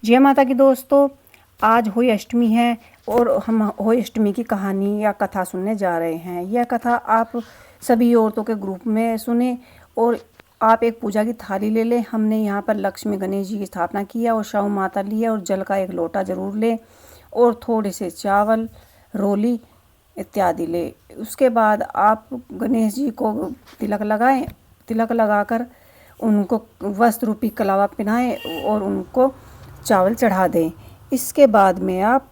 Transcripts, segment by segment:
जय माता की दोस्तों, आज होली अष्टमी है और हम होली अष्टमी की कहानी या कथा सुनने जा रहे हैं। यह कथा आप सभी औरतों के ग्रुप में सुने और आप एक पूजा की थाली ले लें। हमने यहाँ पर लक्ष्मी गणेश जी की स्थापना किया और शाहू माता लिया और जल का एक लोटा जरूर लें और थोड़े से चावल, रोली इत्यादि ले। उसके बाद आप गणेश जी को तिलक लगाएं। तिलक लगाकर उनको वस्त्र रूपी कलावा पहनाएं और उनको चावल चढ़ा दें। इसके बाद में आप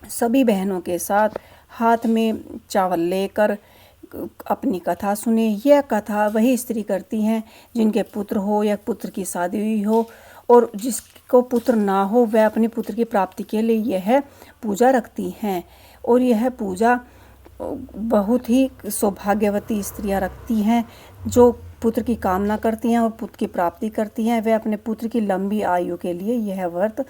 सभी बहनों के साथ हाथ में चावल लेकर अपनी कथा सुने। यह कथा वही स्त्री करती हैं जिनके पुत्र हो या पुत्र की शादी हुई हो और जिसको पुत्र ना हो वह अपने पुत्र की प्राप्ति के लिए यह पूजा रखती हैं। और यह पूजा बहुत ही सौभाग्यवती स्त्रियां रखती हैं जो पुत्र की कामना करती हैं और पुत्र की प्राप्ति करती हैं। वे अपने पुत्र की लंबी आयु के लिए यह व्रत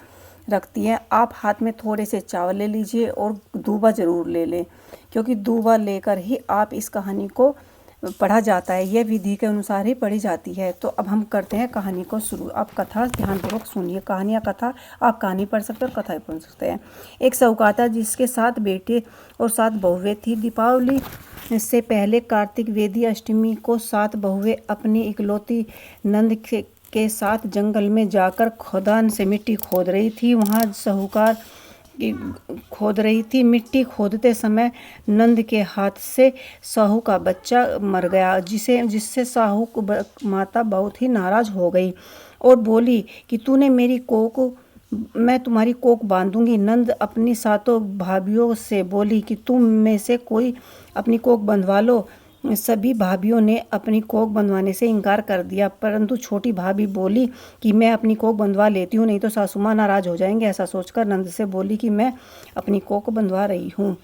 रखती हैं। आप हाथ में थोड़े से चावल ले लीजिए और दूबा ज़रूर ले लें, क्योंकि दूबा लेकर ही आप इस कहानी को पढ़ा जाता है। यह विधि के अनुसार ही पढ़ी जाती है। तो अब हम करते हैं कहानी को शुरू। आप कथा ध्यानपूर्वक सुनिए। कहानी या कथा, आप कहानी पढ़ सकते हैं और कथा पढ़ सकते हैं। एक साहूकार था जिसके 7 बेटे और 7 बहुएं थी। दीपावली से पहले कार्तिक वेदी अष्टमी को 7 बहुएं अपनी इकलौती नंद के साथ जंगल में जाकर खदान से मिट्टी खोद रही थी। वहाँ साहूकार खोद रही थी। मिट्टी खोदते समय नंद के हाथ से साहू का बच्चा मर गया, जिससे साहू माता बहुत ही नाराज हो गई और बोली कि तूने मेरी कोक, मैं तुम्हारी कोक बांधूंगी। नंद अपनी 7 भाभियों से बोली कि तुम में से कोई अपनी कोक बंधवा लो। सभी भाभियों ने अपनी कोक बंधवाने से इनकार कर दिया, परंतु छोटी भाभी बोली कि मैं अपनी कोक बंधवा लेती हूँ, नहीं तो सासू माँ नाराज हो जाएंगे। ऐसा सोचकर नंद से बोली कि मैं अपनी कोक बंधवा रही हूँ।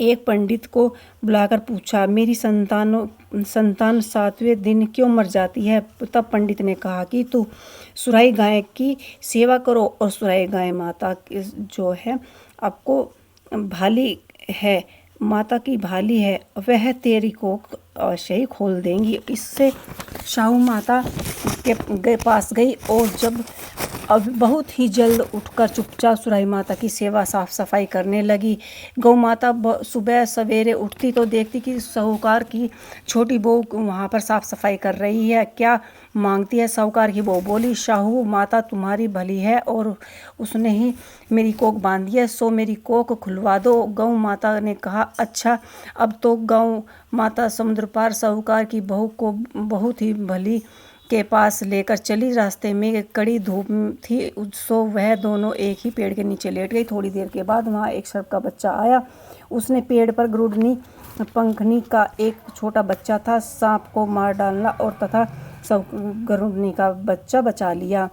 एक पंडित को बुलाकर पूछा, मेरी संतान 7वें दिन क्यों मर जाती है? तब पंडित ने कहा कि तू सुराई गाय की सेवा करो और सुराई गाय माता जो है आपको भाली है, माता की भाली है, वह तेरी कोख अवश्य ही खोल देंगी। इससे शाहू माता के पास गई और जब अब बहुत ही जल्द उठकर चुपचाप सुराई माता की सेवा साफ सफाई करने लगी। गौ माता सुबह सवेरे उठती तो देखती कि साहूकार की छोटी बहू वहाँ पर साफ सफाई कर रही है। क्या मांगती है? साहूकार की बहू बोली, शाहू माता तुम्हारी भली है और उसने ही मेरी कोख बांधी है, सो मेरी कोख खुलवा दो। गौ माता ने कहा, अच्छा। अब तो गौ माता समुद्र पार साहूकार की बहू को बहुत ही भली के पास लेकर चली। रास्ते में कड़ी धूप थी, सो वह दोनों एक ही पेड़ के नीचे लेट गई। थोड़ी देर के बाद वहाँ एक सर्प का बच्चा आया। उसने पेड़ पर गरुड़नी पंखनी का एक छोटा बच्चा था, सांप को मार डाला और तथा सब गरुड़नी का बच्चा बचा लिया।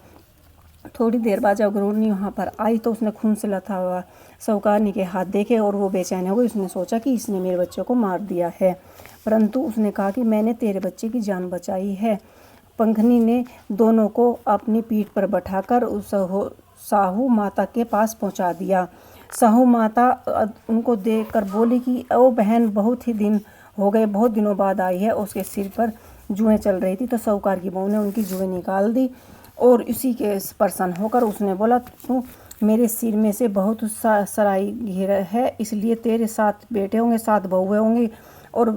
थोड़ी देर बाद जब गरुड़नी वहाँ पर आई तो उसने खून से लथा हुआ साहूकारनी के हाथ देखे और वो बेचैन हो गई। उसने सोचा कि इसने मेरे बच्चे को मार दिया है, परंतु उसने कहा कि मैंने तेरे बच्चे की जान बचाई है। पंखनी ने दोनों को अपनी पीठ पर बैठाकर साहू माता के पास पहुंचा दिया। साहू माता उनको देखकर बोली कि ओ बहन, बहुत ही दिन हो गए, बहुत दिनों बाद आई है। उसके सिर पर जुएं चल रही थी तो साहूकार की बहू ने उनकी जुएं निकाल दी और इसी के प्रसन्न होकर उसने बोला, तू मेरे सिर में से बहुत सराई घिर है, इसलिए तेरे 7 बेटे होंगे, 7 बहुएं होंगी और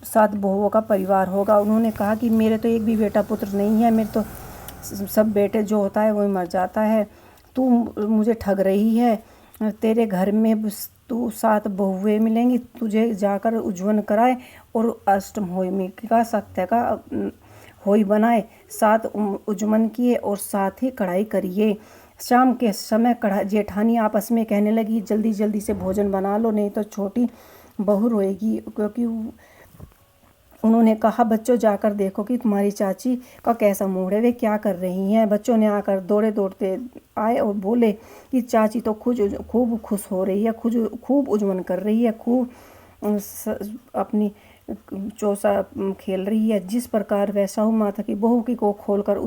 7 बहुओं का परिवार होगा। उन्होंने कहा कि मेरे तो एक भी बेटा पुत्र नहीं है, मेरे तो सब बेटे जो होता है वही मर जाता है। तू मुझे ठग रही है। तेरे घर में तू 7 बहुएं मिलेंगी, तुझे जाकर उज्जवल कराए और अष्टम होमी का सत्य का होई बनाए। 7 उज्जवल किए और 7 ही कढ़ाई करिए। शाम के समय जेठानी आपस में कहने लगी, जल्दी जल्दी से भोजन बना लो, नहीं तो छोटी बहू रोएगी। क्योंकि उन्होंने कहा, बच्चों जाकर देखो कि तुम्हारी चाची का कैसा मूड है, वे क्या कर रही हैं। बच्चों ने आकर दौड़े दौड़ते आए और बोले कि चाची तो खूब खुश हो रही है, खूब उज्जवल कर रही है, खूब अपनी चौसा खेल रही है। जिस प्रकार वह साहू माता की बहू की को खोलकर